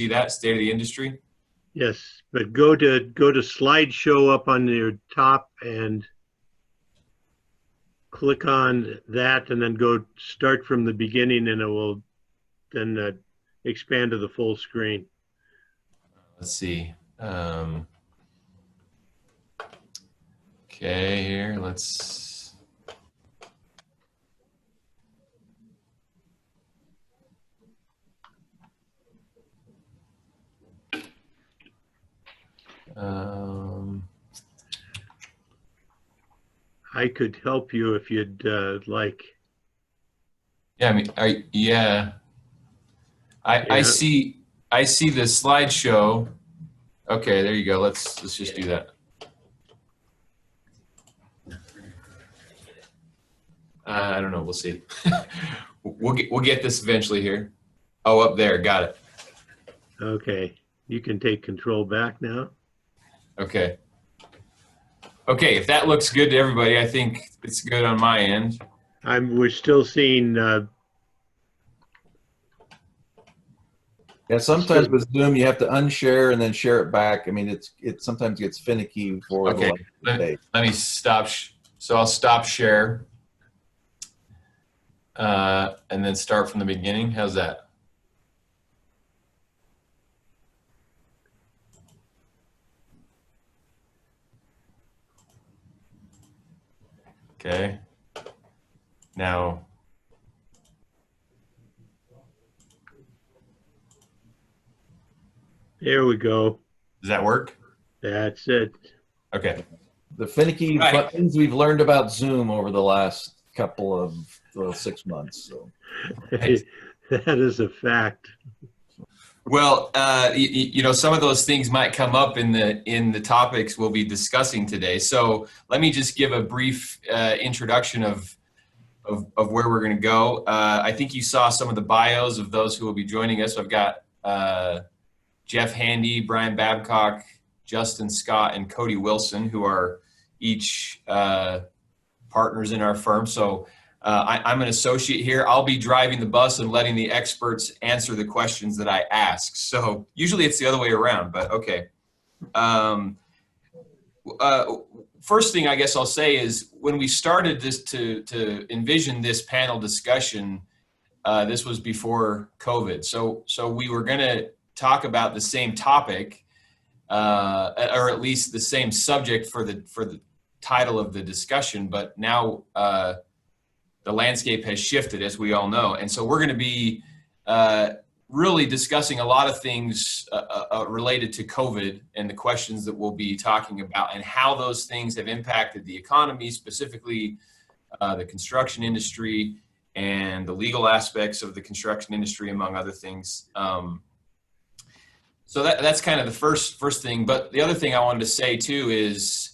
see that state of the industry? Yes, but go to slideshow up on your top and click on that, and then go start from the beginning, and it will then expand to the full screen. Let's see. Okay, here, let's. I could help you if you'd like. Yeah, I mean, yeah. I see the slideshow. Okay, there you go. Let's just do that. I don't know. We'll see. we'll get this eventually here. Oh, up there. Got it. Okay, you can take control back now. Okay. Okay, if that looks good to everybody, I think it's good on my end. We're still seeing. Yeah, sometimes with Zoom you have to unshare and then share it back. I mean, it sometimes gets finicky for Okay, let me stop. So I'll stop share, and then start from the beginning. How's that? Okay. Now. There we go. Does that work? That's it. Okay. The finicky buttons we've learned about Zoom over the last couple of 6 months. So. That is a fact. Well, you know, some of those things might come up in the topics we'll be discussing today. So let me just give a brief introduction of where we're going to go. I think you saw some of the bios of those who will be joining us. I've got Jeff Handy, Brian Babcock, Justin Scott, and Cody Wilson, who are each partners in our firm. So I'm an associate here. I'll be driving the bus and letting the experts answer the questions that I ask. So usually it's the other way around, but okay. First thing I guess I'll say is when we started this to envision this panel discussion, this was before COVID. So we were going to talk about the same topic, or at least the same subject for the title of the discussion, but now the landscape has shifted, as we all know. And so we're going to be really discussing a lot of things related to COVID and the questions that we'll be talking about and how those things have impacted the economy, specifically the construction industry and the legal aspects of the construction industry, among other things. So that's kind of the first thing. But the other thing I wanted to say too is,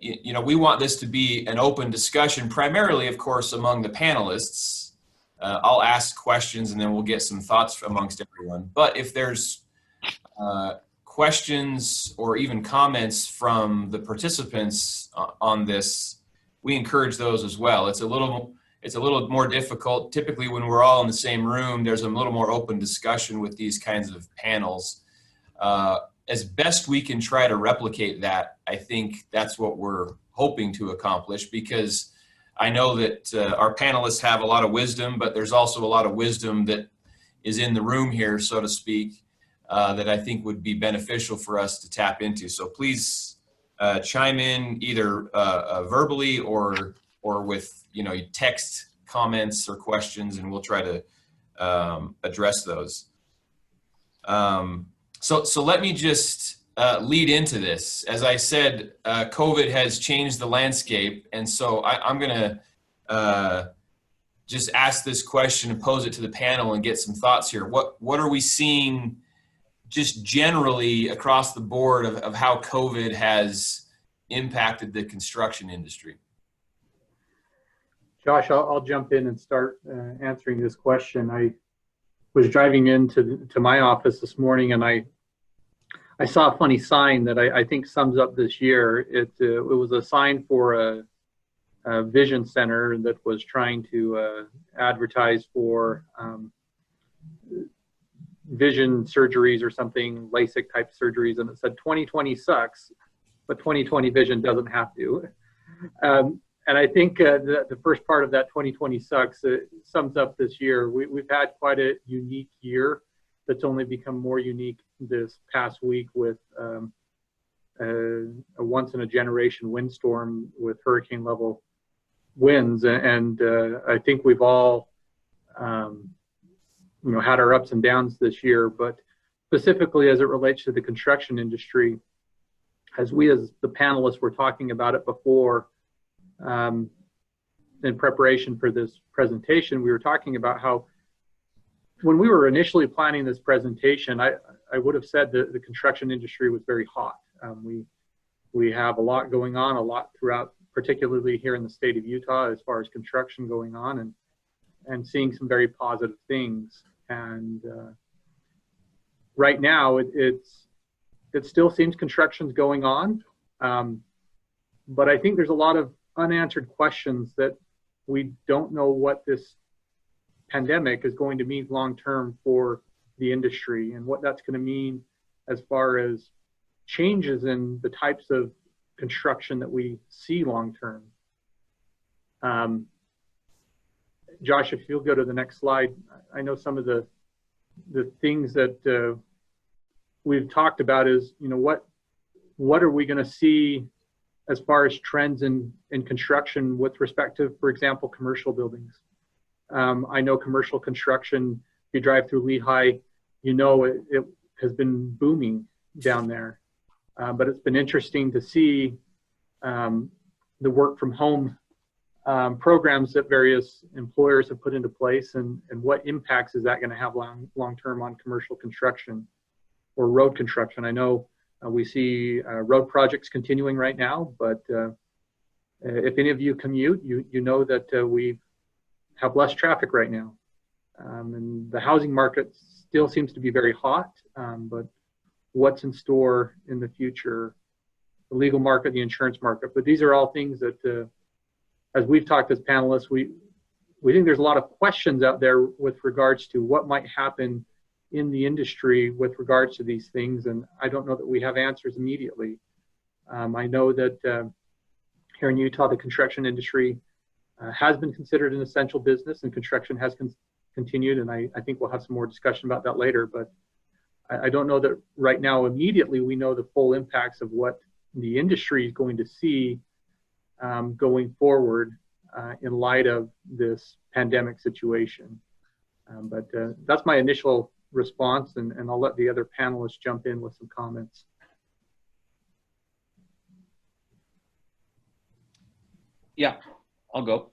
you know, we want this to be an open discussion, primarily, of course, among the panelists. I'll ask questions and then we'll get some thoughts amongst everyone. But if there's questions or even comments from the participants on this, we encourage those as well. It's a little more difficult. Typically, when we're all in the same room, there's a little more open discussion with these kinds of panels. As best we can try to replicate that, I think that's what we're hoping to accomplish, because I know that our panelists have a lot of wisdom, but there's also a lot of wisdom that is in the room here, so to speak, that I think would be beneficial for us to tap into. So please chime in either verbally or with, you know, text comments or questions, and we'll try to address those. So let me just lead into this. As I said, COVID has changed the landscape, and so I'm going to just ask this question and pose it to the panel and get some thoughts here. What are we seeing just generally across the board of how COVID has impacted the construction industry? Josh, I'll jump in and start answering this question. I was driving into my office this morning, and I saw a funny sign that I think sums up this year. It was a sign for a vision center that was trying to advertise for vision surgeries or something, LASIK type surgeries, and it said 2020 sucks, but 2020 vision doesn't have to. And I think the first part of that 2020 sucks sums up this year. We've had quite a unique year that's only become more unique this past week with a once in a generation windstorm with hurricane level winds. And I think we've all, had our ups and downs this year, but specifically as it relates to the construction industry, as the panelists were talking about it before, in preparation for this presentation, we were talking about how when we were initially planning this presentation, I would have said that the construction industry was very hot. We have a lot going on, a lot throughout, particularly here in the state of Utah, as far as construction going on, and seeing some very positive things. And right now, it still seems construction's going on, but I think there's a lot of unanswered questions that we don't know what this pandemic is going to mean long-term for the industry and what that's going to mean as far as changes in the types of construction that we see long-term. Josh, if you'll go to the next slide, I know some of the things that we've talked about is, what are we going to see as far as trends in construction with respect to, for example, commercial buildings. I know commercial construction, if you drive through Lehigh, it has been booming down there. But it's been interesting to see the work from home programs that various employers have put into place, and what impacts is that going to have long-term on commercial construction or road construction. I know we see road projects continuing right now, but if any of you commute, you know that we have less traffic right now. And the housing market still seems to be very hot, but what's in store in the future, the legal market, the insurance market. But these are all things that, as we've talked as panelists, we think there's a lot of questions out there with regards to what might happen in the industry with regards to these things, and I don't know that we have answers immediately. I know that here in Utah, the construction industry has been considered an essential business, and construction has continued, and I think we'll have some more discussion about that later, but I don't know that right now immediately we know the full impacts of what the industry is going to see going forward in light of this pandemic situation. But that's my initial response, and I'll let the other panelists jump in with some comments. Yeah, I'll go.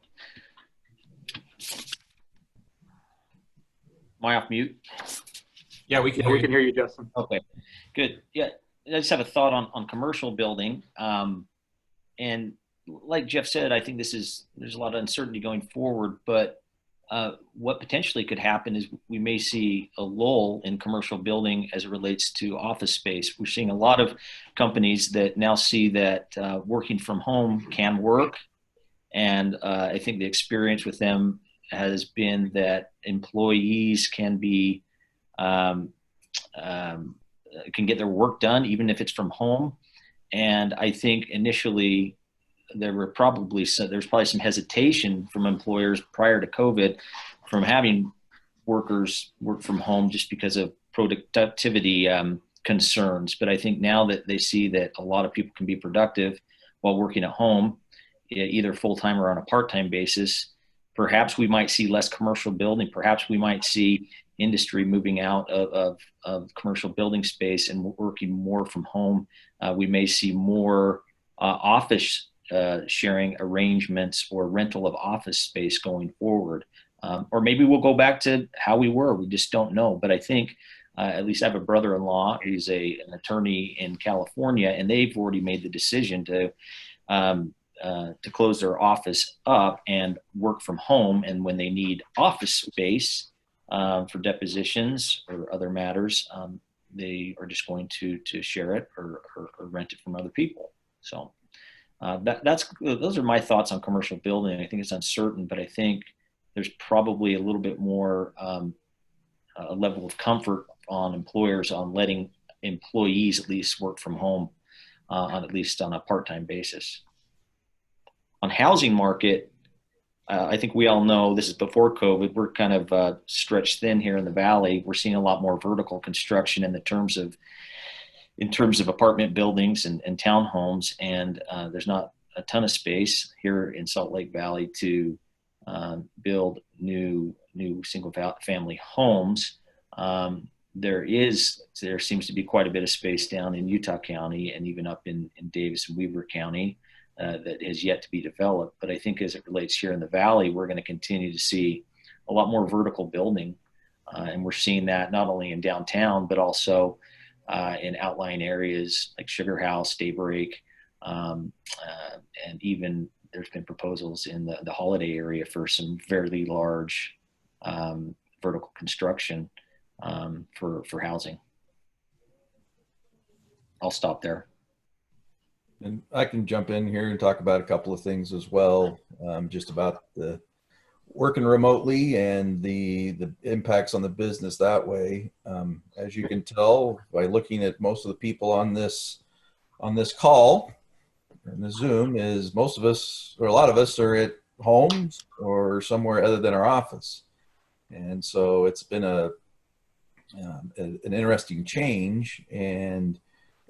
Am I off mute? Yeah, we can hear you, Justin. Okay, good. Yeah, I just have a thought on commercial building. And like Jeff said, I think there's a lot of uncertainty going forward, but what potentially could happen is we may see a lull in commercial building as it relates to office space. We're seeing a lot of companies that now see that working from home can work. And I think the experience with them has been that employees can get their work done, even if it's from home. And I think initially there's probably some hesitation from employers prior to COVID from having workers work from home just because of productivity concerns. But I think now that they see that a lot of people can be productive while working at home, either full-time or on a part-time basis, perhaps we might see less commercial building. Perhaps we might see industry moving out of commercial building space and working more from home. We may see more office sharing arrangements or rental of office space going forward. Or maybe we'll go back to how we were. We just don't know. But I think at least I have a brother-in-law who's an attorney in California, and they've already made the decision to close their office up and work from home. And when they need office space for depositions or other matters, they are just going to share it or rent it from other people. So those are my thoughts on commercial building. I think it's uncertain, but I think there's probably a little bit more a level of comfort on employers on letting employees at least work from home on at least on a part-time basis. On housing market, I think we all know this is before COVID. We're kind of stretched thin here in the Valley. We're seeing a lot more vertical construction in terms of apartment buildings and townhomes, and there's not a ton of space here in Salt Lake Valley to build new single family homes. There seems to be quite a bit of space down in Utah County and even up in Davis and Weber County that has yet to be developed. But I think as it relates here in the Valley, we're going to continue to see a lot more vertical building. And we're seeing that not only in downtown, but also in outlying areas like Sugar House, Daybreak, and even there's been proposals in the Holiday area for some fairly large vertical construction for housing. I'll stop there. And I can jump in here and talk about a couple of things as well, just about the working remotely and the impacts on the business that way. As you can tell by looking at most of the people on this call and the Zoom, is most of us, or a lot of us, are at homes or somewhere other than our office. And so it's been an interesting change, and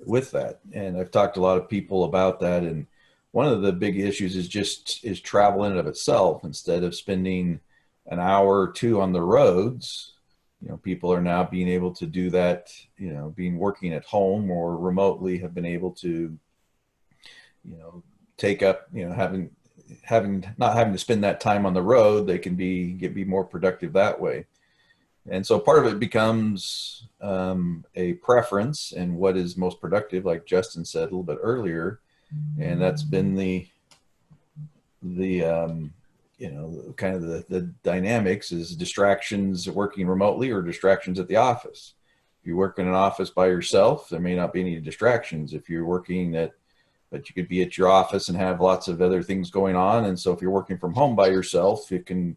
with that, and I've talked to a lot of people about that, and one of the big issues is travel in and of itself. Instead of spending an hour or two on the roads, people are now being able to do that, working at home or remotely, have been able to take up, not having to spend that time on the road. They can be more productive that way. And so part of it becomes a preference and what is most productive, like Justin said a little bit earlier, and that's been the kind of the dynamics is distractions working remotely or distractions at the office. If you work in an office by yourself, there may not be any distractions. If you're working but you could be at your office and have lots of other things going on. And so if you're working from home by yourself, you can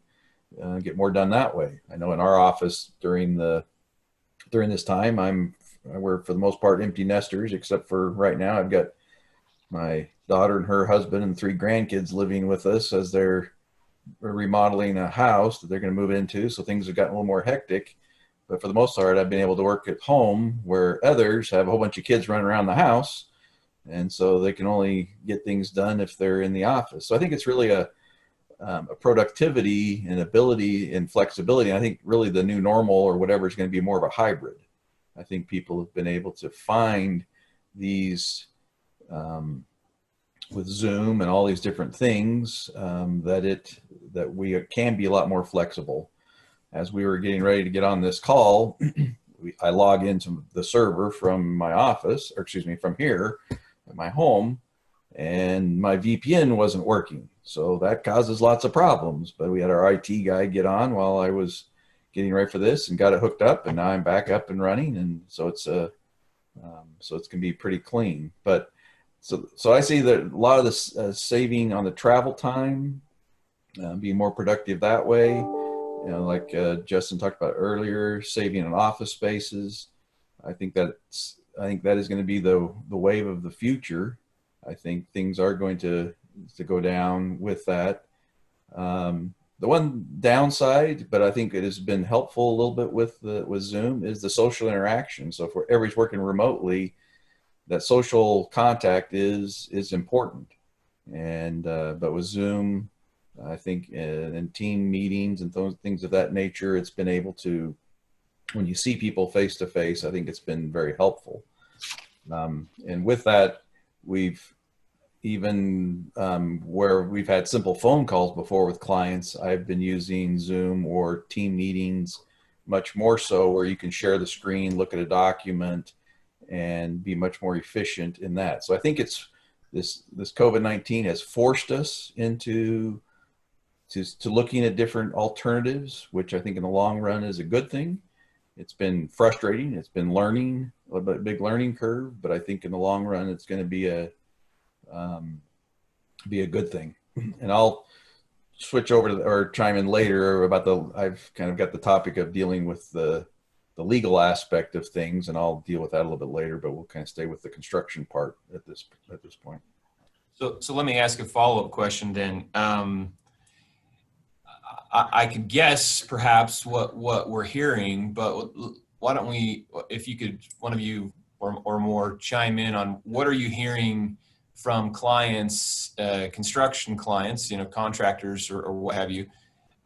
get more done that way. I know in our office during this time, we're for the most part empty nesters, except for right now I've got my daughter and her husband and 3 grandkids living with us as they're remodeling a house that they're going to move into. So things have gotten a little more hectic, but for the most part, I've been able to work at home where others have a whole bunch of kids running around the house. And so they can only get things done if they're in the office. So I think it's really a productivity and ability and flexibility. And I think really the new normal or whatever is going to be more of a hybrid. I think people have been able to find these with Zoom and all these different things that we can be a lot more flexible. As we were getting ready to get on this call, I log into the server from my office, or excuse me, from here at my home, and my VPN wasn't working. So that causes lots of problems, but we had our IT guy get on while I was getting ready for this and got it hooked up, and now I'm back up and running. And so it's going to be pretty clean. But so I see that a lot of this saving on the travel time, being more productive that way, like Justin talked about earlier, saving on office spaces. I think that is going to be the wave of the future. I think things are going to go down with that. The one downside, but I think it has been helpful a little bit with Zoom, is the social interaction. So if everybody's working remotely, that social contact is important. And but with Zoom, I think in team meetings and things of that nature, it's been able to, when you see people face to face, I think it's been very helpful. And with that, we've even where we've had simple phone calls before with clients, I've been using Zoom or team meetings much more so, where you can share the screen, look at a document, and be much more efficient in that. So I think it's this COVID-19 has forced us into looking at different alternatives, which I think in the long run is a good thing. It's been frustrating. It's been a big learning curve, but I think in the long run, it's going to be a good thing. And I'll switch over or chime in later about I've kind of got the topic of dealing with the the legal aspect of things, and I'll deal with that a little bit later, but we'll kind of stay with the construction part at this point. So let me ask a follow-up question then. I could guess perhaps what we're hearing, but why don't we, if you could, one of you or more chime in on what are you hearing from clients, construction clients, contractors or what have you,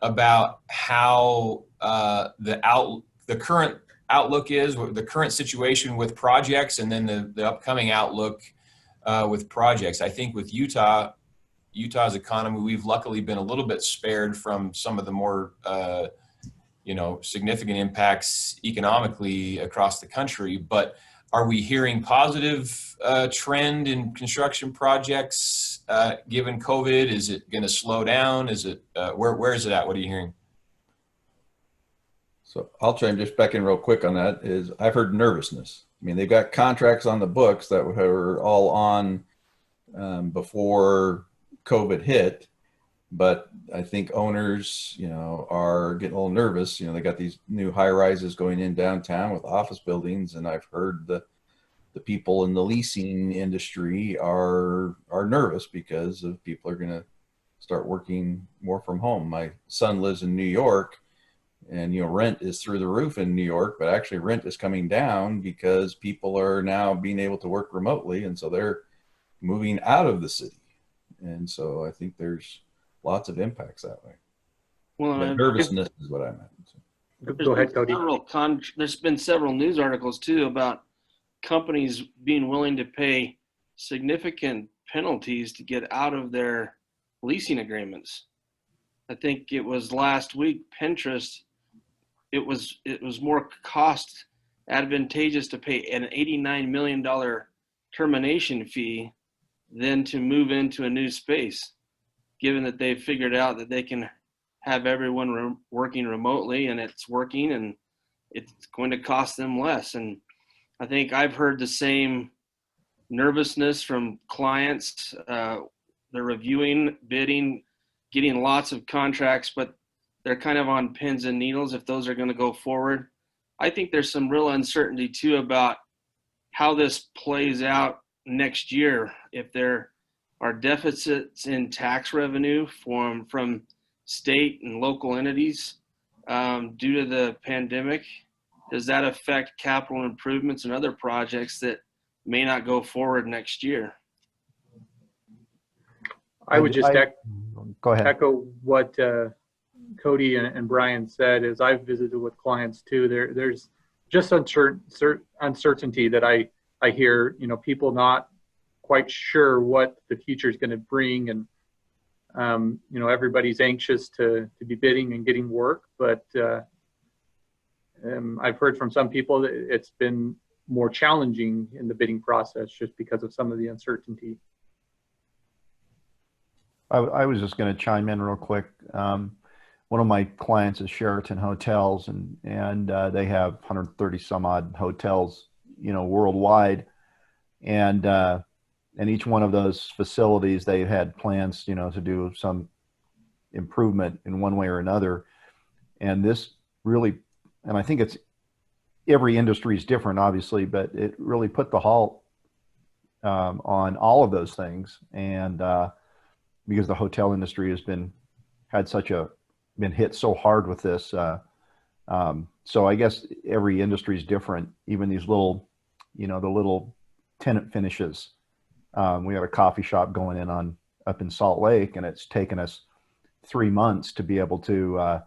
about how the current outlook is, the current situation with projects, and then the upcoming outlook with projects. I think with Utah's economy, we've luckily been a little bit spared from some of the more significant impacts economically across the country. But are we hearing positive trend in construction projects given COVID? Is it going to slow down? Is it where is it at? What are you hearing? So I'll chime just back in real quick on that. I've heard nervousness. I mean, they've got contracts on the books that were all on before COVID hit, but I think owners, are getting a little nervous. They got these new high rises going in downtown with office buildings, and I've heard the people in the leasing industry are nervous because of people are going to start working more from home. My son lives in New York, and rent is through the roof in New York, but actually rent is coming down because people are now being able to work remotely, and so they're moving out of the city. And so I think there's lots of impacts that way. Well, but nervousness is what I meant. Go ahead, Cody. There's been several news articles too about companies being willing to pay significant penalties to get out of their leasing agreements. I think it was last week, Pinterest, it was more cost advantageous to pay an $89 million termination fee than to move into a new space, given that they've figured out that they can have everyone working remotely, and it's working, and it's going to cost them less. And I think I've heard the same nervousness from clients. They're reviewing, bidding, getting lots of contracts, but they're kind of on pins and needles if those are going to go forward. I think there's some real uncertainty too about how this plays out next year. If there are deficits in tax revenue from state and local entities due to the pandemic, does that affect capital improvements and other projects that may not go forward next year? I would just go ahead. echo what Cody and Brian said. As I've visited with clients too, there's just uncertainty that I hear, people not quite sure what the future is going to bring, and everybody's anxious to be bidding and getting work, but I've heard from some people that it's been more challenging in the bidding process just because of some of the uncertainty. I was just going to chime in real quick. One of my clients is Sheraton Hotels, and they have 130 some odd hotels, worldwide, and each one of those facilities, they had plans, to do some improvement in one way or another. And this really, and I think it's every industry is different, obviously, but it really put the halt on all of those things. And because the hotel industry has been hit so hard with this. So I guess every industry is different. Even these little, the little tenant finishes. We had a coffee shop going in up in Salt Lake, and it's taken us 3 months to be able to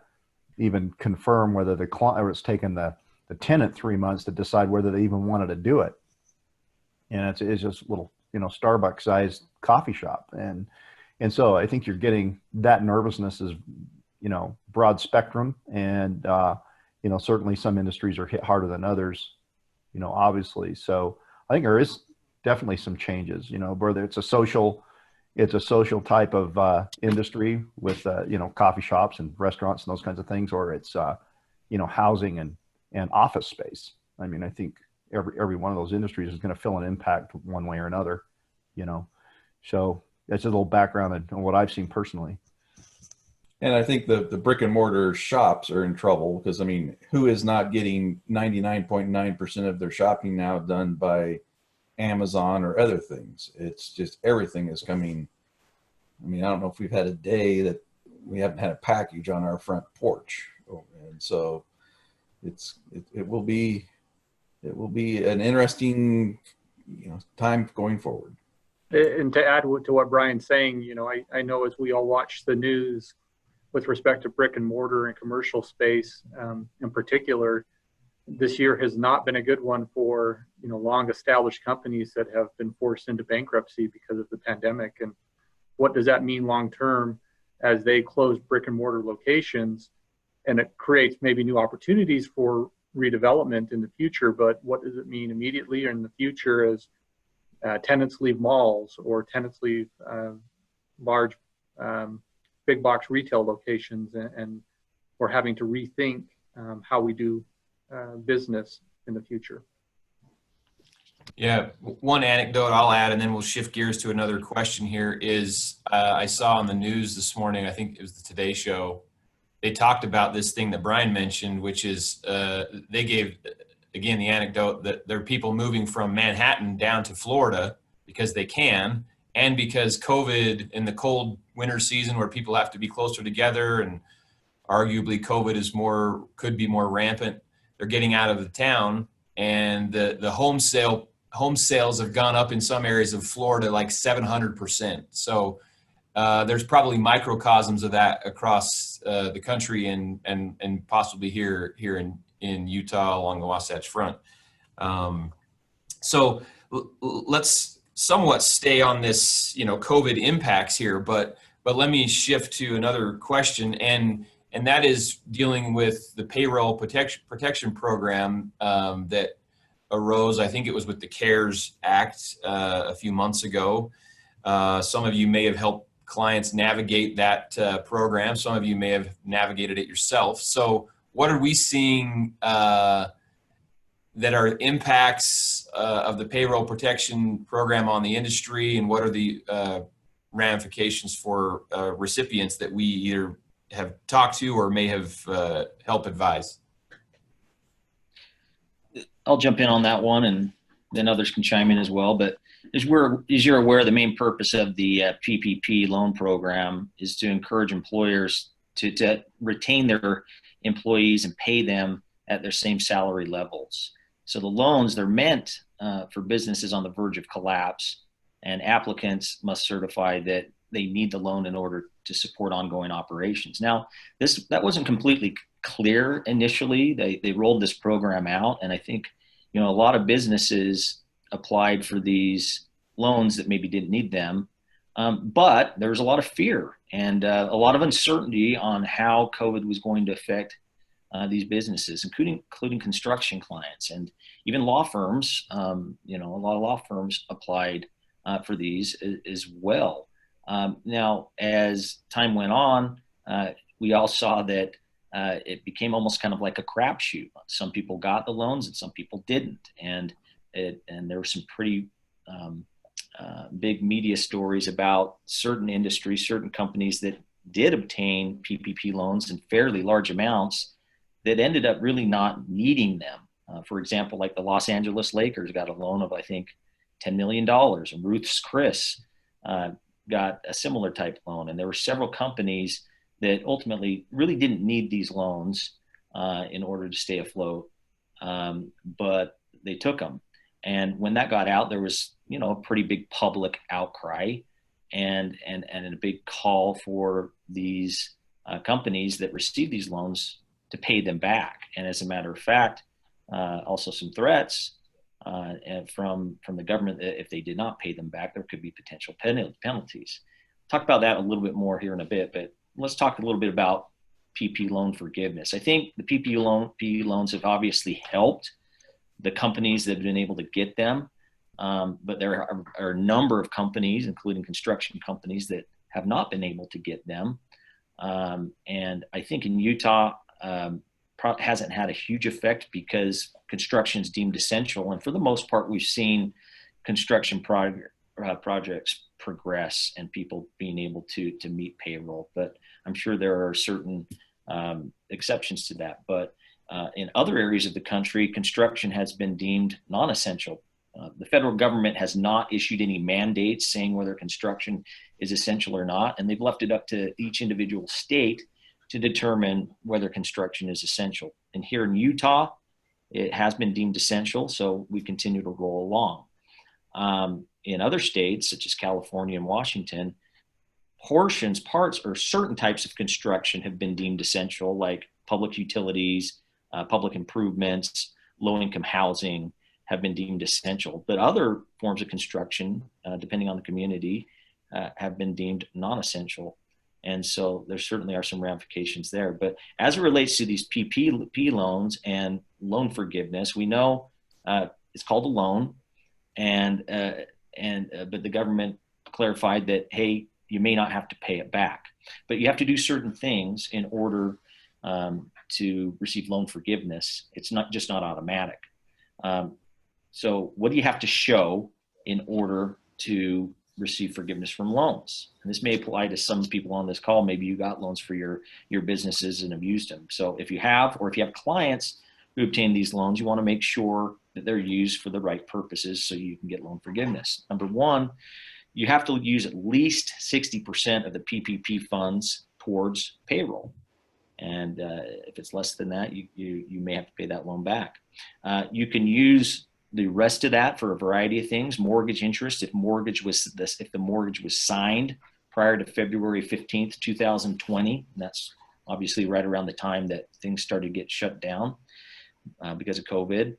even confirm whether the client, or it's taken the tenant 3 months to decide whether they even wanted to do it. And it's just a little, Starbucks sized coffee shop. And so I think you're getting that nervousness is, broad spectrum. And, certainly some industries are hit harder than others, obviously. So I think there is definitely some changes, whether it's a social type of industry with, coffee shops and restaurants and those kinds of things, or it's, housing and office space. I mean, I think every one of those industries is going to feel an impact one way or another, So that's a little background on what I've seen personally. And I think the brick and mortar shops are in trouble because, I mean, who is not getting 99.9% of their shopping now done by Amazon or other things? It's just everything is coming. I mean, I don't know if we've had a day that we haven't had a package on our front porch. And so it will be an interesting, time going forward. And to add to what Brian's saying, I know as we all watch the news with respect to brick and mortar and commercial space in particular, this year has not been a good one for, long established companies that have been forced into bankruptcy because of the pandemic. And what does that mean long term as they close brick and mortar locations? And it creates maybe new opportunities for redevelopment in the future, but what does it mean immediately or in the future as tenants leave malls or tenants leave large big box retail locations, and we're having to rethink how we do business in the future. Yeah, one anecdote I'll add, and then we'll shift gears to another question here is I saw on the news this morning, I think it was the Today Show, they talked about this thing that Brian mentioned, which is they gave, again, the anecdote that there are people moving from Manhattan down to Florida because they can, and because COVID in the cold winter season where people have to be closer together and arguably COVID could be more rampant, they're getting out of the town, and the home sales have gone up in some areas of Florida like 700%. So there's probably microcosms of that across the country and possibly here in Utah along the Wasatch Front. So let's somewhat stay on this, COVID impacts here, but let me shift to another question, and that is dealing with the payroll protection program that arose. I think it was with the CARES Act a few months ago. Some of you may have helped clients navigate that program. Some of you may have navigated it yourself. So what are we seeing that are impacts of the payroll protection program on the industry, and what are the ramifications for recipients that we either have talked to or may have helped advise? I'll jump in on that one, and then others can chime in as well. But as you're aware, the main purpose of the PPP loan program is to encourage employers to retain their employees and pay them at their same salary levels. So the loans, they're meant for businesses on the verge of collapse, and applicants must certify that they need the loan in order to support ongoing operations. Now, that wasn't completely clear initially. They rolled this program out, and I think a lot of businesses applied for these loans that maybe didn't need them, but there was a lot of fear and a lot of uncertainty on how COVID was going to affect these businesses, including construction clients and even law firms. A lot of law firms applied for these as well. Now, as time went on, we all saw that it became almost kind of like a crapshoot. Some people got the loans and some people didn't, and there were some pretty big media stories about certain industries, certain companies that did obtain PPP loans in fairly large amounts that ended up really not needing them. For example, like the Los Angeles Lakers got a loan of, I think, $10 million, and Ruth's Chris got a similar type loan. And there were several companies that ultimately really didn't need these loans in order to stay afloat, but they took them. And when that got out, there was, a pretty big public outcry and a big call for these companies that received these loans to pay them back. And as a matter of fact, also some threats from the government that if they did not pay them back, there could be potential penalties. Talk about that a little bit more here in a bit, but let's talk a little bit about PPP loan forgiveness. I think the PPP loans have obviously helped the companies that have been able to get them, but there are a number of companies, including construction companies, that have not been able to get them. And I think in Utah, hasn't had a huge effect because construction is deemed essential. And for the most part, we've seen construction projects progress and people being able to meet payroll. But I'm sure there are certain exceptions to that. But in other areas of the country, construction has been deemed non-essential. The federal government has not issued any mandates saying whether construction is essential or not, and they've left it up to each individual state to determine whether construction is essential. And here in Utah, it has been deemed essential, so we continue to roll along. In other states, such as California and Washington, parts, or certain types of construction have been deemed essential, like public utilities, public improvements, low-income housing have been deemed essential. But other forms of construction, depending on the community, have been deemed non-essential. And so there certainly are some ramifications there. But as it relates to these PPP loans and loan forgiveness, we know it's called a loan, but the government clarified that, hey, you may not have to pay it back, but you have to do certain things in order to receive loan forgiveness. It's not automatic. So what do you have to show in order to receive forgiveness from loans? And this may apply to some people on this call. Maybe you got loans for your businesses and have used them. So if you have clients who obtain these loans, you want to make sure that they're used for the right purposes so you can get loan forgiveness. Number one, you have to use at least 60% of the PPP funds towards payroll. And if it's less than that, you may have to pay that loan back. You can use the rest of that for a variety of things. Mortgage interest, if the mortgage was signed prior to February 15th, 2020, and that's obviously right around the time that things started to get shut down because of COVID.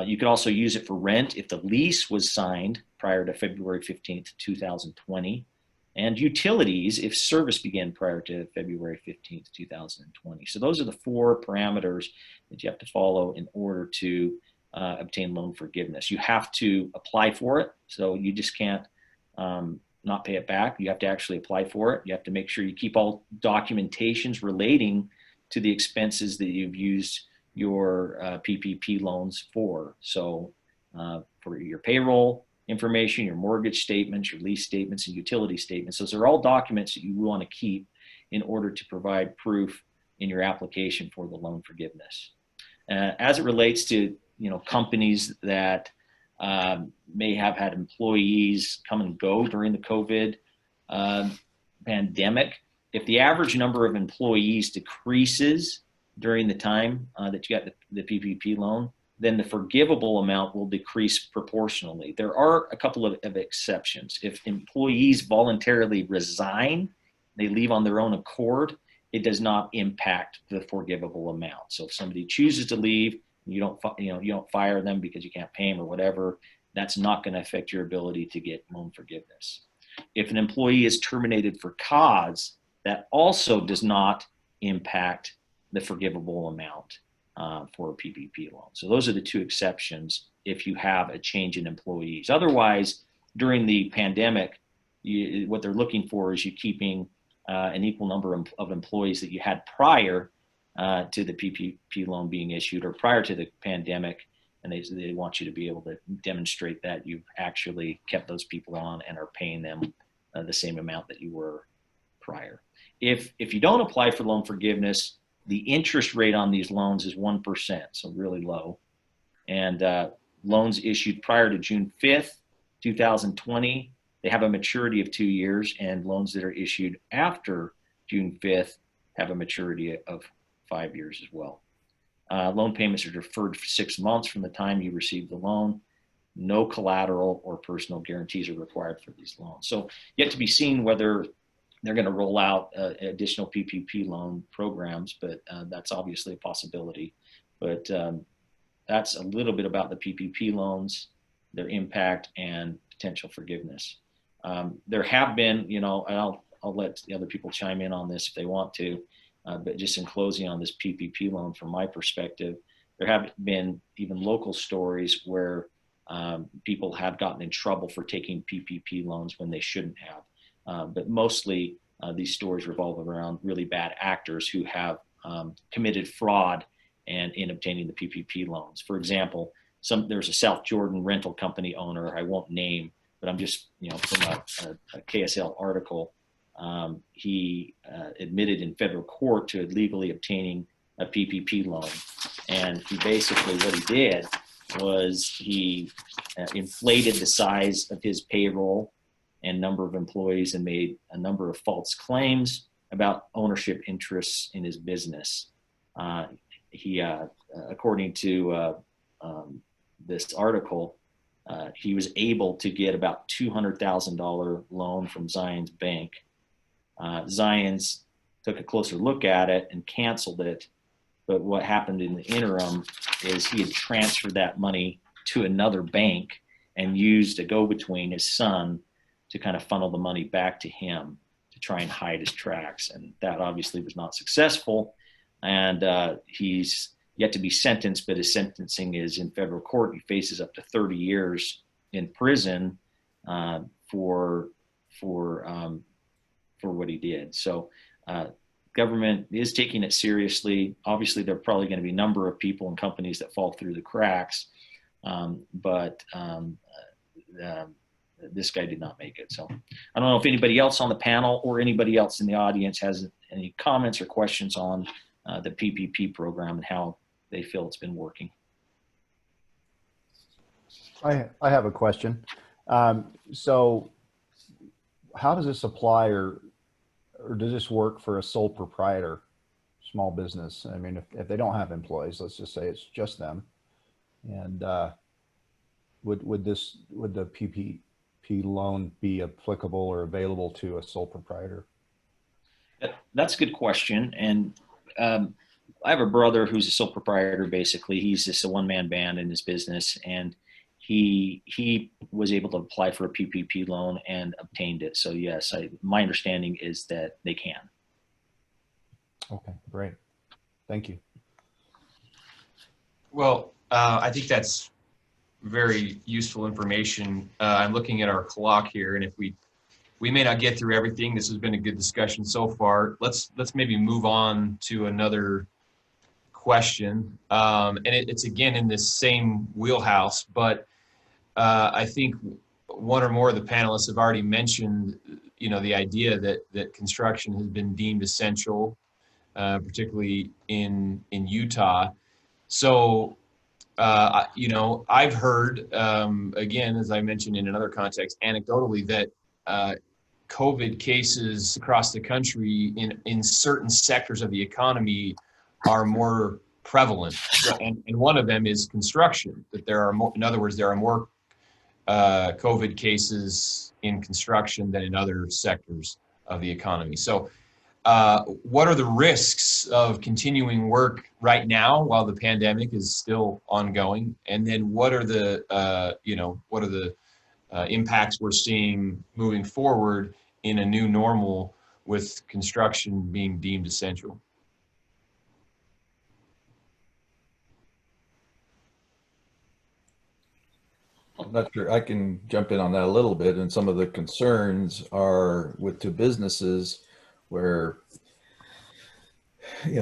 You could also use it for rent if the lease was signed prior to February 15th, 2020. And utilities if service began prior to February 15th, 2020. So those are the four parameters that you have to follow in order to obtain loan forgiveness. You have to apply for it. So you just can't not pay it back. You have to actually apply for it. You have to make sure you keep all documentations relating to the expenses that you've used your PPP loans for. So for your payroll information, your mortgage statements, your lease statements, and utility statements. Those are all documents that you want to keep in order to provide proof in your application for the loan forgiveness. As it relates to companies that may have had employees come and go during the COVID pandemic, if the average number of employees decreases during the time that you got the PPP loan, then the forgivable amount will decrease proportionally. There are a couple of exceptions. If employees voluntarily resign, they leave on their own accord, it does not impact the forgivable amount. So if somebody chooses to leave, you don't fire them because you can't pay them or whatever, that's not going to affect your ability to get loan forgiveness. If an employee is terminated for cause, that also does not impact the forgivable amount for a PPP loan. So those are the two exceptions if you have a change in employees. Otherwise, during the pandemic, what they're looking for is you keeping an equal number of employees that you had prior to the PPP loan being issued or prior to the pandemic, and they want you to be able to demonstrate that you've actually kept those people on and are paying them the same amount that you were prior. If you don't apply for loan forgiveness, the interest rate on these loans is 1%, so really low. And loans issued prior to June 5th, 2020, they have a maturity of 2 years, and loans that are issued after June 5th have a maturity of 5 years as well. Loan payments are deferred for 6 months from the time you receive the loan. No collateral or personal guarantees are required for these loans. So yet to be seen whether they're going to roll out additional PPP loan programs, but that's obviously a possibility. But that's a little bit about the PPP loans, their impact, and potential forgiveness. There have been, and I'll let the other people chime in on this if they want to, but just in closing on this PPP loan, from my perspective, there have been even local stories where people have gotten in trouble for taking PPP loans when they shouldn't have. But mostly these stories revolve around really bad actors who have committed fraud and in obtaining the PPP loans. For example, there's a South Jordan rental company owner I won't name, but I'm just from a KSL article. he admitted in federal court to illegally obtaining a PPP loan. And he basically, what he did was he inflated the size of his payroll and number of employees and made a number of false claims about ownership interests in his business. He, according to this article, he was able to get about $200,000 loan from Zion's bank. Zion's took a closer look at it and canceled it. But what happened in the interim is he had transferred that money to another bank and used a go-between, his son, to kind of funnel the money back to him to try and hide his tracks. And that obviously was not successful. And he's yet to be sentenced, but his sentencing is in federal court. He faces up to 30 years in prison for what he did. So government is taking it seriously. Obviously, there are probably going to be a number of people and companies that fall through the cracks, but this guy did not make it. So I don't know if anybody else on the panel or anybody else in the audience has any comments or questions on the PPP program and how they feel it's been working. I have a question. So how does this apply, or does this work for a sole proprietor, small business? I mean, if they don't have employees, let's just say it's just them. And would the PPP loan be applicable or available to a sole proprietor? That's a good question. And I have a brother who's a sole proprietor. Basically, he's just a one-man band in his business, and he was able to apply for a PPP loan and obtained it. So yes, my understanding is that they can. Okay, great. Thank you. Well, I think that's very useful information. I'm looking at our clock here, and if we may not get through everything, this has been a good discussion so far. Let's maybe move on to another question. And it's again in this same wheelhouse, but I think one or more of the panelists have already mentioned, the idea that construction has been deemed essential, particularly in Utah. So, I've heard, again, as I mentioned in another context, anecdotally, that COVID cases across the country in certain sectors of the economy are more prevalent. And one of them is construction, that there are more, in other words, there are more COVID cases in construction than in other sectors of the economy. So what are the risks of continuing work right now while the pandemic is still ongoing? And then what are the, impacts we're seeing moving forward in a new normal with construction being deemed essential? I'm not sure. I can jump in on that a little bit. And some of the concerns are to businesses where,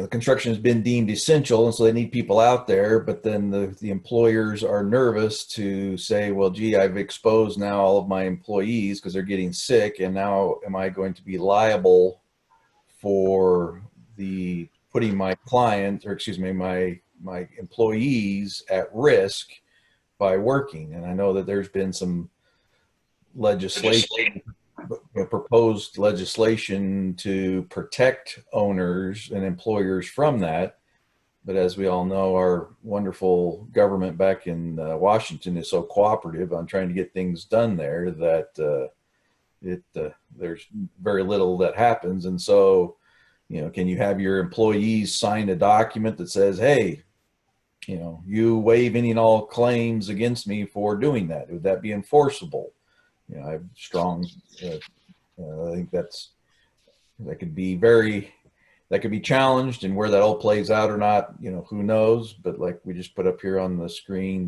construction has been deemed essential, and so they need people out there, but then the employers are nervous to say, well, gee, I've exposed now all of my employees because they're getting sick, and now am I going to be liable for putting my clients, or excuse me, my employees at risk by working? And I know that there's been some legislation, proposed legislation to protect owners and employers from that. But as we all know, our wonderful government back in Washington is so cooperative on trying to get things done there that there's very little that happens. And so, can you have your employees sign a document that says, hey, you waive any and all claims against me for doing that? Would that be enforceable? I have strong, I think that could be challenged, and where that all plays out or not, who knows? But like we just put up here on the screen,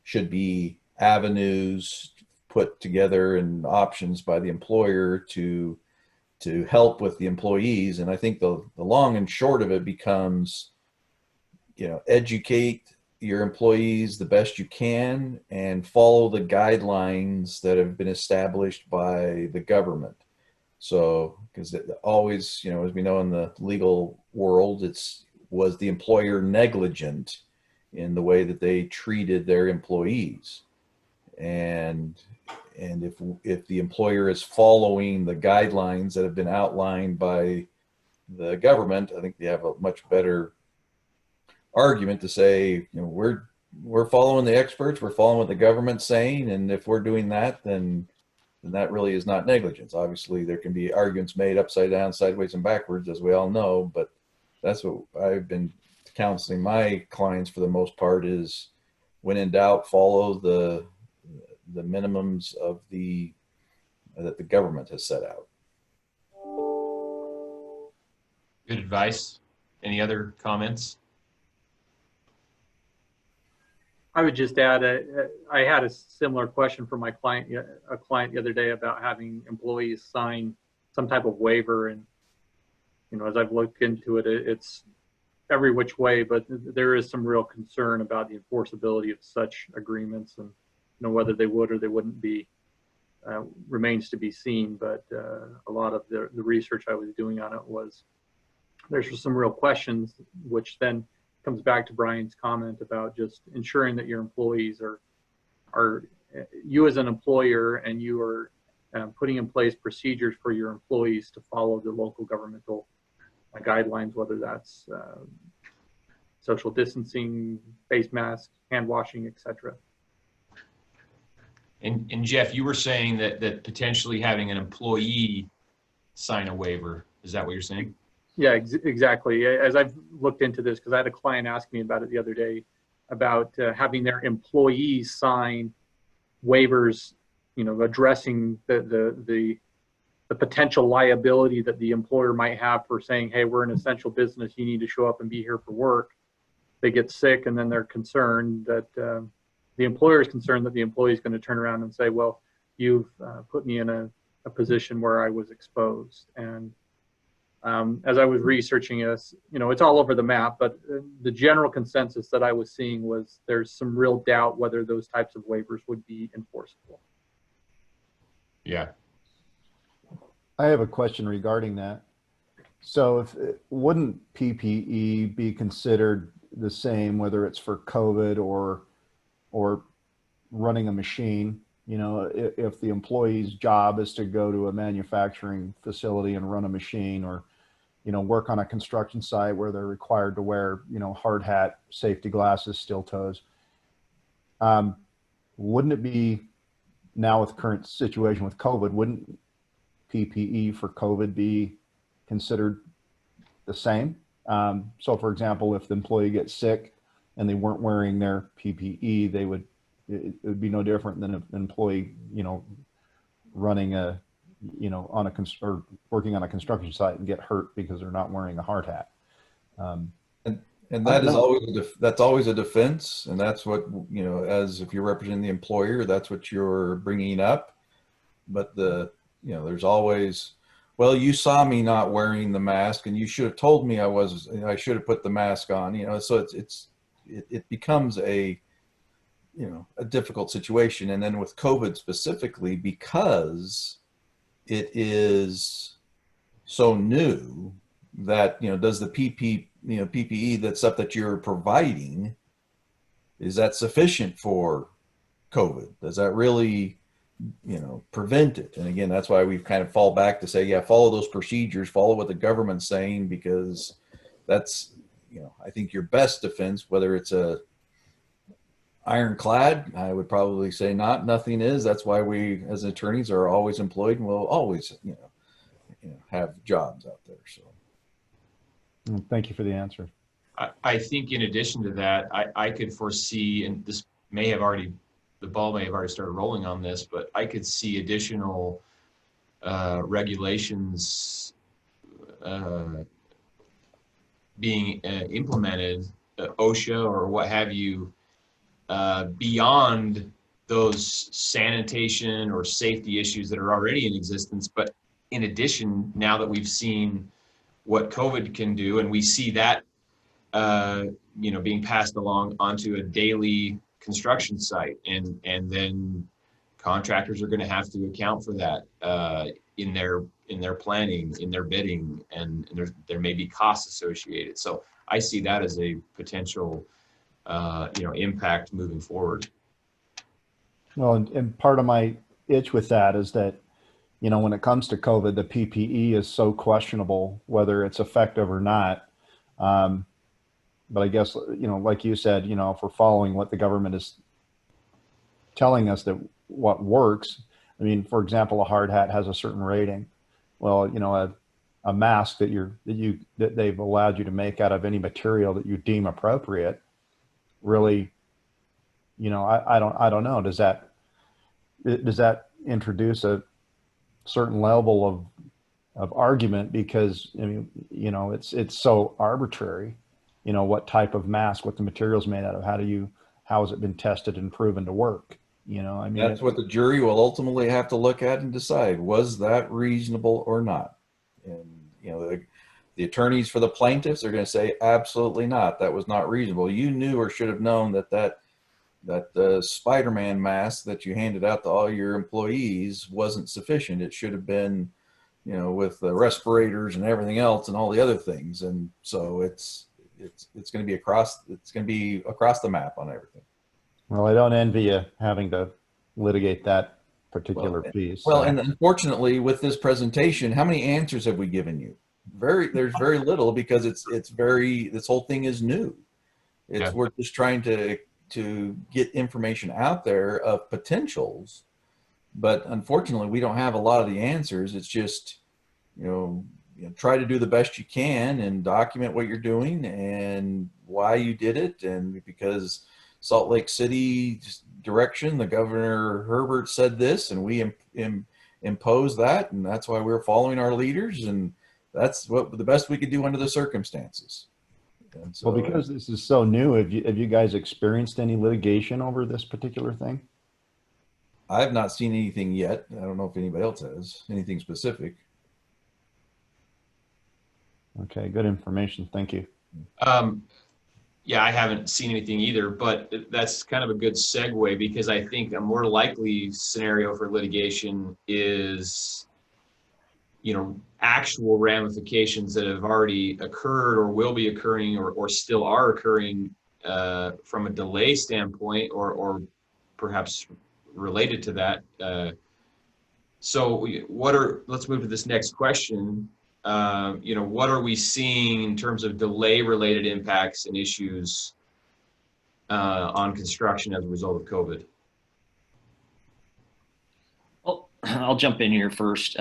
should be avenues put together and options by the employer to help with the employees. And I think the long and short of it becomes, educate your employees the best you can and follow the guidelines that have been established by the government. So, because it always, you know, as we know in the legal world, was the employer negligent in the way that they treated their employees, and if the employer is following the guidelines that have been outlined by the government, I think they have a much better argument to say, you know, we're following the experts, we're following what the government's saying, and if we're doing that, then that really is not negligence. Obviously, there can be arguments made upside down, sideways, and backwards, as we all know, but that's what I've been counseling my clients for the most part is, when in doubt, follow the minimums of that the government has set out. Good advice. Any other comments? I would just add, I had a similar question for my client, a client the other day about having employees sign some type of waiver. And, you know, as I've looked into it, it's every which way, but there is some real concern about the enforceability of such agreements, and, you know, whether they would or they wouldn't be remains to be seen. But a lot of the research I was doing on it was, there's some real questions, which then comes back to Brian's comment about just ensuring that your employees are you as an employer, and you are putting in place procedures for your employees to follow the local governmental guidelines, whether that's social distancing, face masks, hand washing, etc. And Jeff, you were saying that potentially having an employee sign a waiver. Is that what you're saying? Yeah, exactly. As I've looked into this, because I had a client ask me about it the other day, about having their employees sign waivers, you know, addressing the potential liability that the employer might have for saying, hey, we're an essential business, you need to show up and be here for work. They get sick, and then they're concerned that the employer is concerned that the employee is going to turn around and say, well, you've put me in a position where I was exposed. And as I was researching this, you know, it's all over the map, but the general consensus that I was seeing was there's some real doubt whether those types of waivers would be enforceable. Yeah. I have a question regarding that. So wouldn't PPE be considered the same, whether it's for COVID or running a machine? You know, if the employee's job is to go to a manufacturing facility and run a machine, or, you know, work on a construction site where they're required to wear, you know, hard hat, safety glasses, steel toes. Wouldn't it be, now with current situation with COVID, wouldn't PPE for COVID be considered the same? So for example, if the employee gets sick and they weren't wearing their PPE, it would be no different than an employee, you know, running a, you know, or working on a construction site and get hurt because they're not wearing a hard hat. And that is always a defense, and that's what, you know, as if you're representing the employer, that's what you're bringing up. But you know, there's always, well, you saw me not wearing the mask, and you should have told me I should have put the mask on. You know, so it becomes a, you know, a difficult situation. And then with COVID specifically, because it is so new, that, you know, does the PPE, that stuff that you're providing, is that sufficient for COVID? Does that really, you know, prevent it? And again, that's why we've kind of fall back to say, yeah, follow those procedures, follow what the government's saying, because that's, you know, I think your best defense, whether it's a ironclad, I would probably say nothing is. That's why we as attorneys are always employed and will always, you know, have jobs out there. So thank you for the answer. I think in addition to that, I could foresee, and this may have already, the ball may have already started rolling on this, but I could see additional regulations being implemented, OSHA or what have you, beyond those sanitation or safety issues that are already in existence. But in addition, now that we've seen what COVID can do, and we see that, you know, being passed along onto a daily construction site, and then contractors are going to have to account for that in their their planning, in their bidding, and there may be costs associated. So I see that as a potential, impact moving forward. Well, and part of my itch with that is that, when it comes to COVID, the PPE is so questionable whether it's effective or not. But I guess, like you said, if we're following what the government is telling us that what works, I mean, for example, a hard hat has a certain rating. Well, a mask that they've allowed you to make out of any material that you deem appropriate, really, I don't know. Does that introduce a certain level of argument? Because I mean, it's so arbitrary. What type of mask, what the material's made out of, how has it been tested and proven to work? I mean, That's what the jury will ultimately have to look at and decide, was that reasonable or not? And, the attorneys for the plaintiffs are going to say, absolutely not. That was not reasonable. You knew or should have known that Spider-Man mask that you handed out to all your employees wasn't sufficient. It should have been, with the respirators and everything else and all the other things. And so it's going to be across the map on everything. well, I don't envy you having to litigate that particular piece. Well, and unfortunately, with this presentation, how many answers have we given you? There's very little, because this whole thing is new. Yeah. We're just trying to get information out there of potentials, but unfortunately, we don't have a lot of the answers. It's just, try to do the best you can and document what you're doing and why you did it, and because Salt Lake City direction, the Governor Herbert said this, and we imposed that, and that's why we're following our leaders, and that's what the best we could do under the circumstances. And so, well, because this is so new, have you guys experienced any litigation over this particular thing? I have not seen anything yet. I don't know if anybody else has anything specific. Okay, good information. Thank you. Yeah, I haven't seen anything either, but that's kind of a good segue, because I think a more likely scenario for litigation is, actual ramifications that have already occurred or will be occurring or still are occurring from a delay standpoint, or perhaps related to that. So let's move to this next question. What are we seeing in terms of delay related impacts and issues on construction as a result of COVID? Well, I'll jump in here first.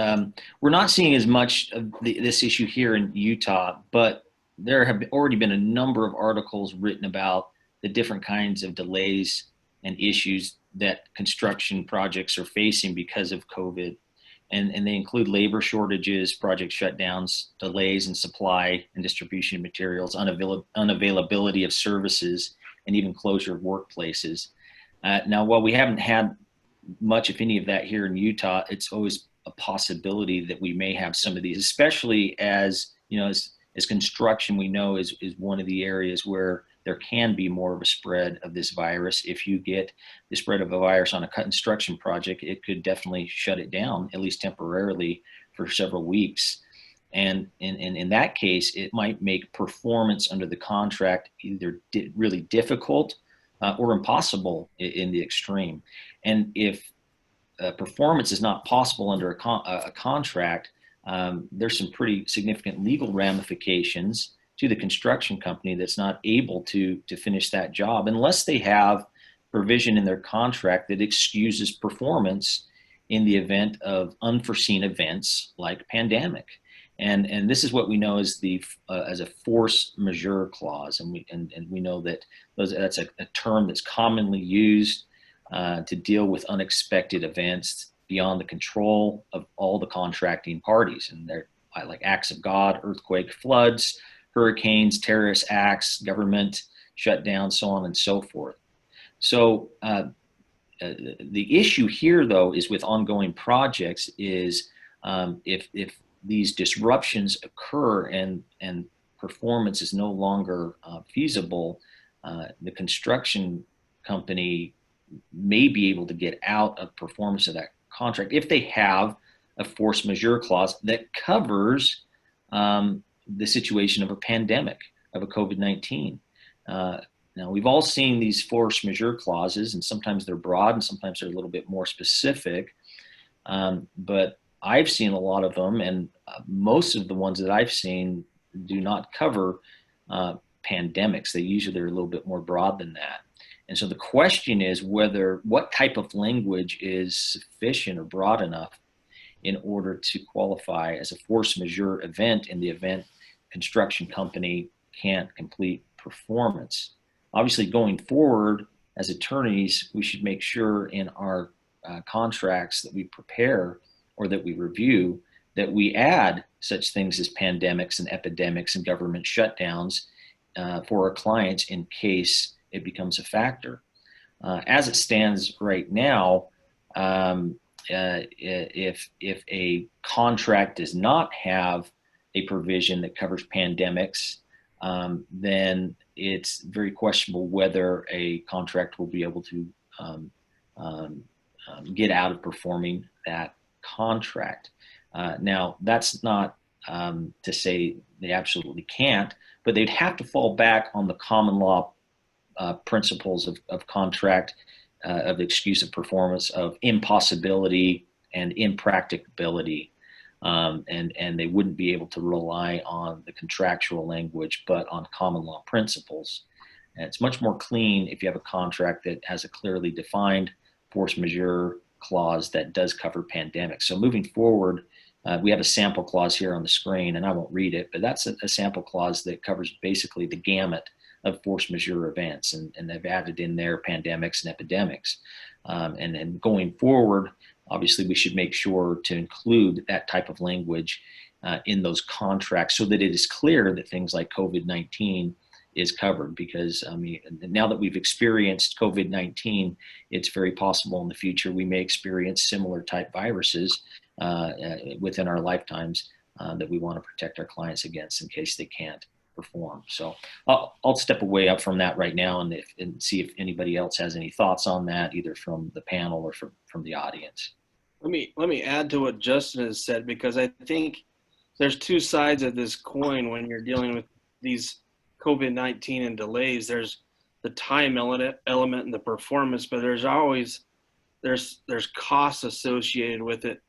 We're not seeing as much of this issue here in Utah, but there have already been a number of articles written about the different kinds of delays and issues that construction projects are facing because of COVID. And they include labor shortages, project shutdowns, delays in supply and distribution of materials, unavailability of services, and even closure of workplaces. Now, while we haven't had much, if any, of that here in Utah, it's always a possibility that we may have some of these, especially as construction, we know is one of the areas where there can be more of a spread of this virus. If you get the spread of a virus on a construction project, it could definitely shut it down, at least temporarily, for several weeks. And in that case, it might make performance under the contract either really difficult or impossible in the extreme. And if performance is not possible under a contract, there's some pretty significant legal ramifications to the construction company that's not able to finish that job unless they have provision in their contract that excuses performance in the event of unforeseen events like pandemic. And this is what we know as as a force majeure clause, and we know that that's a term that's commonly used to deal with unexpected events beyond the control of all the contracting parties, and they're like acts of God, earthquake, floods, hurricanes, terrorist acts, government shutdown, so on and so forth. So the issue here, though, is with ongoing projects is if these disruptions occur and performance is no longer feasible, the construction company may be able to get out of performance of that contract if they have a force majeure clause that covers the situation of a pandemic, of a COVID-19. Now, we've all seen these force majeure clauses, and sometimes they're broad and sometimes they're a little bit more specific. But I've seen a lot of them, and most of the ones that I've seen do not cover pandemics. They usually are a little bit more broad than that. And so the question is what type of language is sufficient or broad enough in order to qualify as a force majeure event in the event construction company can't complete performance. Obviously, going forward as attorneys, we should make sure in our contracts that we prepare or that we review that we add such things as pandemics and epidemics and government shutdowns for our clients in case it becomes a factor. As it stands right now, if a contract does not have a provision that covers pandemics, then it's very questionable whether a contract will be able to get out of performing that contract. Now, that's not to say they absolutely can't, but they'd have to fall back on the common law principles of contract, of excuse of performance, of impossibility and impracticability. And they wouldn't be able to rely on the contractual language, but on common law principles. And it's much more clean if you have a contract that has a clearly defined force majeure clause that does cover pandemics. So moving forward, we have a sample clause here on the screen, and I won't read it, but that's a sample clause that covers basically the gamut of force majeure events, and they've added in there pandemics and epidemics. And then going forward, obviously we should make sure to include that type of language in those contracts so that it is clear that things like COVID-19 is covered, because I mean, now that we've experienced COVID-19, it's very possible in the future we may experience similar type viruses within our lifetimes that we want to protect our clients against in case they can't perform. So I'll step away up from that right now and see if anybody else has any thoughts on that, either from the panel or from the audience. Let me add to what Justin has said, because I think there's two sides of this coin when you're dealing with these COVID-19 and delays. There's the time element and the performance, but there's always there's costs associated with it.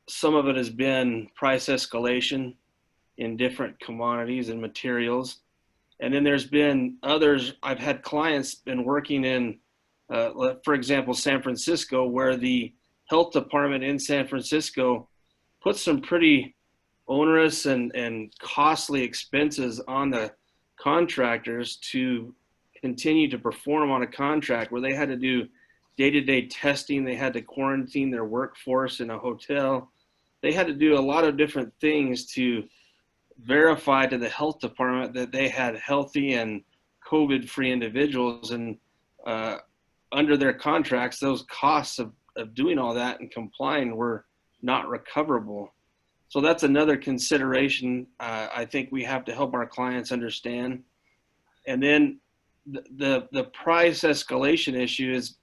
Some of it has been price escalation in different commodities and materials, and then there's been others. I've had clients been working in, for example, San Francisco, where the health department in San Francisco put some pretty onerous and costly expenses on the contractors to continue to perform on a contract, where they had to do day-to-day testing. They had to quarantine their workforce in a hotel. They had to do a lot of different things to verify to the health department that they had healthy and COVID-free individuals. And under their contracts, those costs of doing all that and complying were not recoverable. So that's another consideration I think we have to help our clients understand. And then the price escalation issue is,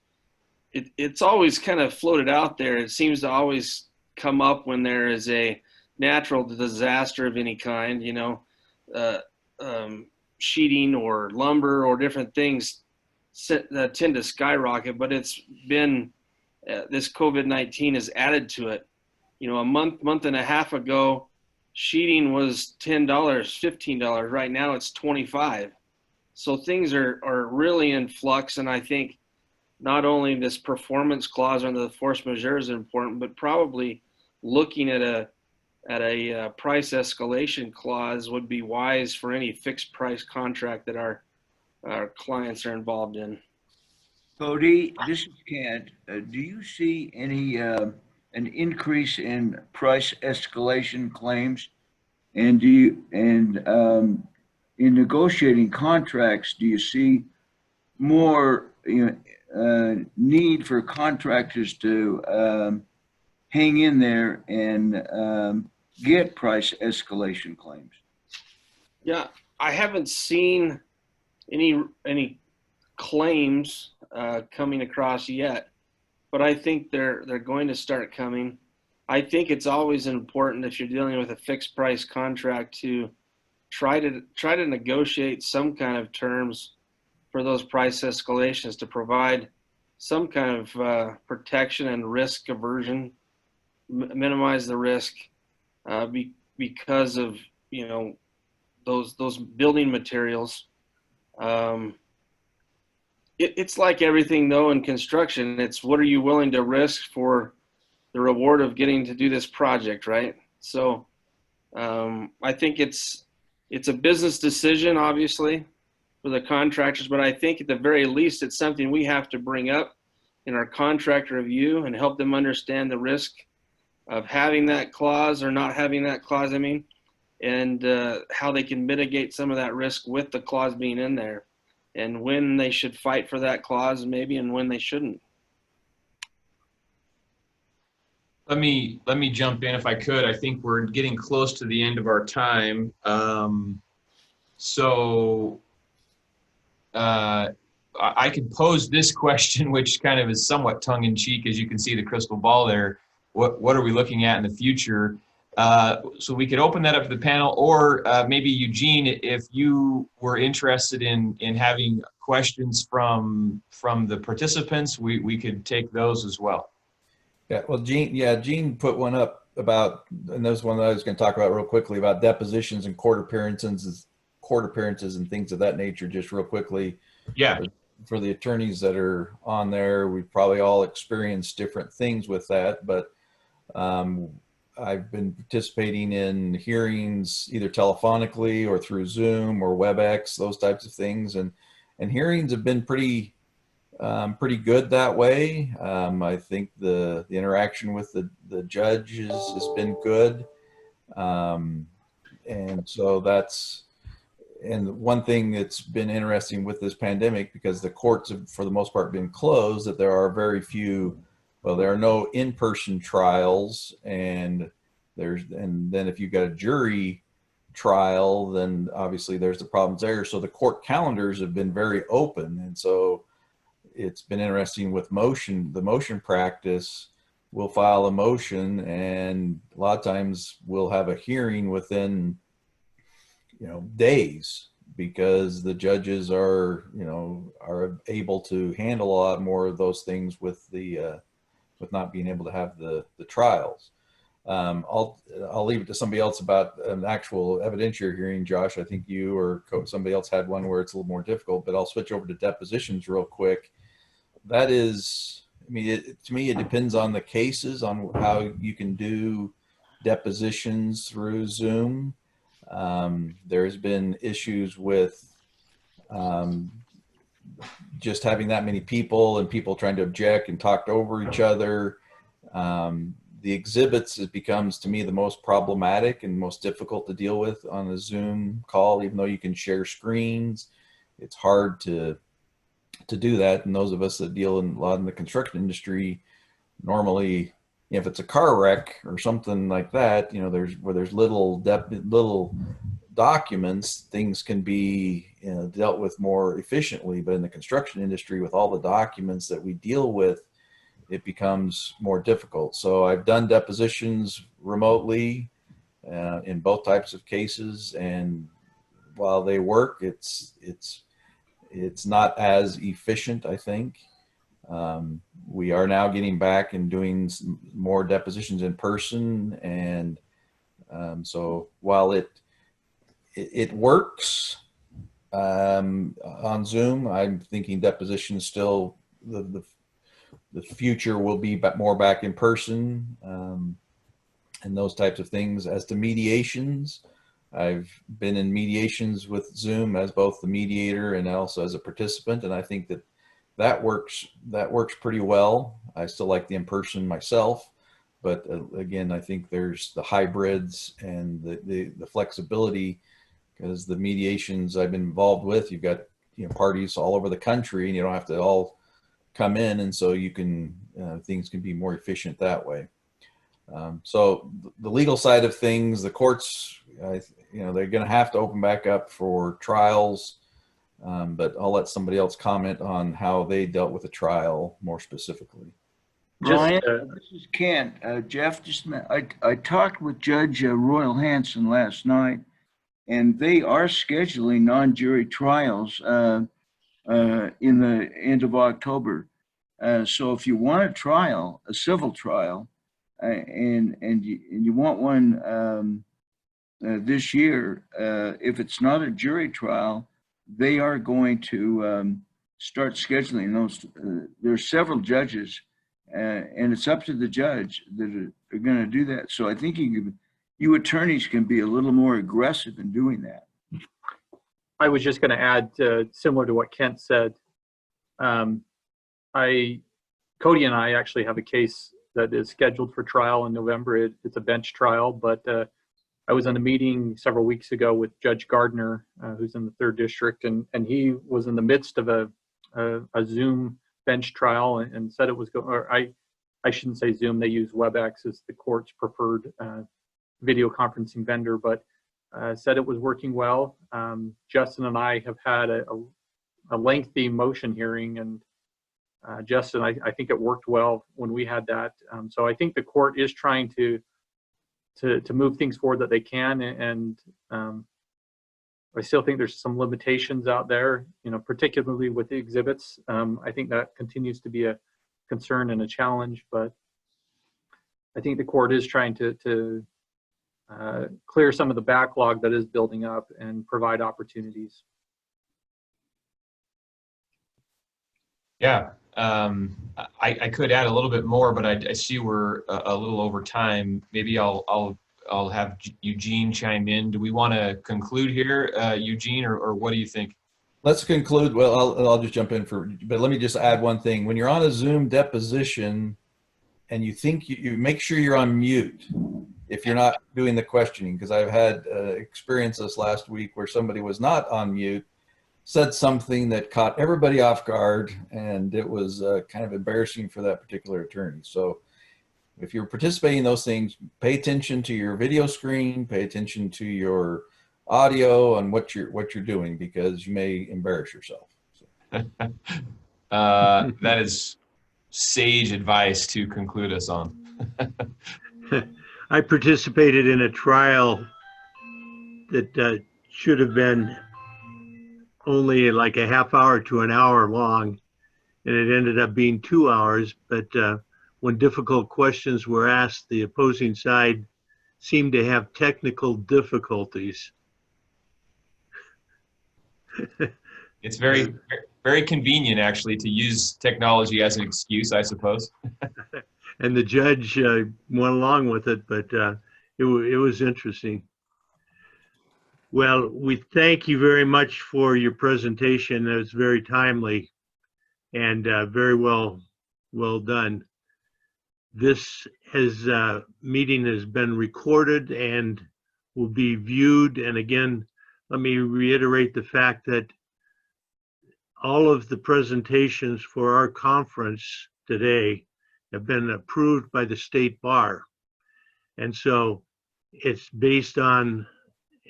it's always kind of floated out there. It seems to always come up when there is a natural disaster of any kind, sheeting or lumber or different things that tend to skyrocket. But it's been, this COVID-19 has added to it. A month and a half ago, sheeting was $10, $15. Right now it's $25. So things are really in flux. And I think not only this performance clause under the force majeure is important, but probably looking at a price escalation clause would be wise for any fixed price contract that our clients are involved in. Cody, this is Kent. Do you see any an increase in price escalation claims? And in negotiating contracts, do you see more need for contractors to hang in there and get price escalation claims? Yeah, I haven't seen any claims coming across yet, but I think they're going to start coming. I think it's always important if you're dealing with a fixed price contract to try to negotiate some kind of terms for those price escalations to provide some kind of protection and risk aversion, minimize the risk because of those building materials. It's like everything though in construction. It's what are you willing to risk for the reward of getting to do this project, right? So I think it's a business decision, obviously, for the contractors, but I think at the very least it's something we have to bring up in our contract review and help them understand the risk of having that clause or not having that clause, and how they can mitigate some of that risk with the clause being in there, and when they should fight for that clause maybe and when they shouldn't. Let me jump in if I could. I think we're getting close to the end of our time. I could pose this question, which kind of is somewhat tongue in cheek, as you can see the crystal ball there. What are we looking at in the future? So we could open that up to the panel, or maybe Eugene, if you were interested in having questions from the participants, we could take those as well. Yeah, well, Gene put one up about, and there's one that I was going to talk about real quickly about depositions and court appearances and things of that nature, just real quickly. Yeah. For the attorneys that are on there, we've probably all experienced different things with that, but I've been participating in hearings either telephonically or through Zoom or WebEx, those types of things, and hearings have been pretty good that way. I think the interaction with the judge has been good, and so that's. And one thing that's been interesting with this pandemic, because the courts have, for the most part, been closed, that there are very few, well, there are no in-person trials, and then if you've got a jury trial, then obviously there's the problems there. So the court calendars have been very open, and so it's been interesting with the motion practice. We'll file a motion, and a lot of times we'll have a hearing within days, because the judges are able to handle a lot more of those things with not being able to have the trials. I'll leave it to somebody else about an actual evidentiary hearing. Josh, I think you or somebody else had one where it's a little more difficult, but I'll switch over to depositions real quick. That is, to me, it depends on the cases, on how you can do depositions through Zoom. There's been issues with just having that many people and people trying to object and talk over each other. The exhibits, it becomes, to me, the most problematic and most difficult to deal with on a Zoom call. Even though you can share screens, it's hard to do that. And those of us that deal a lot in the construction industry, normally, if it's a car wreck or something like that, there's little documents, things can be dealt with more efficiently. But in the construction industry, with all the documents that we deal with, it becomes more difficult. So I've done depositions remotely in both types of cases, and while they work, it's not as efficient, I think. We are now getting back and doing more depositions in person, and so while it works on Zoom, I'm thinking depositions still the future will be more back in person, and those types of things. As to mediations, I've been in mediations with Zoom as both the mediator and also as a participant, and I think that works pretty well. I still like the in-person myself, but again, I think there's the hybrids and the flexibility, because the mediations I've been involved with, you've got parties all over the country, and you don't have to all come in, and so you can things can be more efficient that way. So the legal side of things, the courts, they're going to have to open back up for trials. But I'll let somebody else comment on how they dealt with the trial more specifically. Brian, Just, this is Kent. Jeff, just a minute. I talked with Judge Royal Hanson last night, and they are scheduling non-jury trials in the end of October. So if you want a trial, a civil trial, and you want one this year, if it's not a jury trial, they are going to start scheduling those. There are several judges, and it's up to the judge that are going to do that. So I think you attorneys can be a little more aggressive in doing that. I was just going to add, similar to what Kent said, Cody and I actually have a case that is scheduled for trial in November. It's a bench trial, but I was in a meeting several weeks ago with Judge Gardner, who's in the 3rd District, and he was in the midst of a Zoom bench trial and said it was going, or I shouldn't say Zoom, they use WebEx as the court's preferred video conferencing vendor, but said it was working well. Justin and I have had a lengthy motion hearing, and Justin, I think it worked well when we had that. So I think the court is trying to move things forward that they can, and I still think there's some limitations out there, particularly with the exhibits. I think that continues to be a concern and a challenge, but I think the court is trying to clear some of the backlog that is building up and provide opportunities. Yeah, I could add a little bit more, but I see we're a little over time. Maybe I'll have Eugene chime in. Do we want to conclude here, Eugene, or what do you think? Let's conclude. Well, I'll just jump in but let me just add one thing. When you're on a Zoom deposition and you think you make sure you're on mute if you're not doing the questioning, because I've had experience this last week where somebody was not on mute, said something that caught everybody off guard, and it was kind of embarrassing for that particular attorney. So if you're participating in those things, pay attention to your video screen, pay attention to your audio and what you're doing, because you may embarrass yourself. So. That is sage advice to conclude us on. I participated in a trial that should have been only like a half hour to an hour long, and it ended up being 2 hours. But when difficult questions were asked, the opposing side seemed to have technical difficulties. It's very, very convenient, actually, to use technology as an excuse, I suppose. And the judge went along with it, but it was interesting. Well, we thank you very much for your presentation. It was very timely and very well done. This meeting has been recorded and will be viewed. And again, let me reiterate the fact that all of the presentations for our conference today have been approved by the State Bar. And so it's based on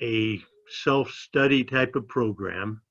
a self-study type of program.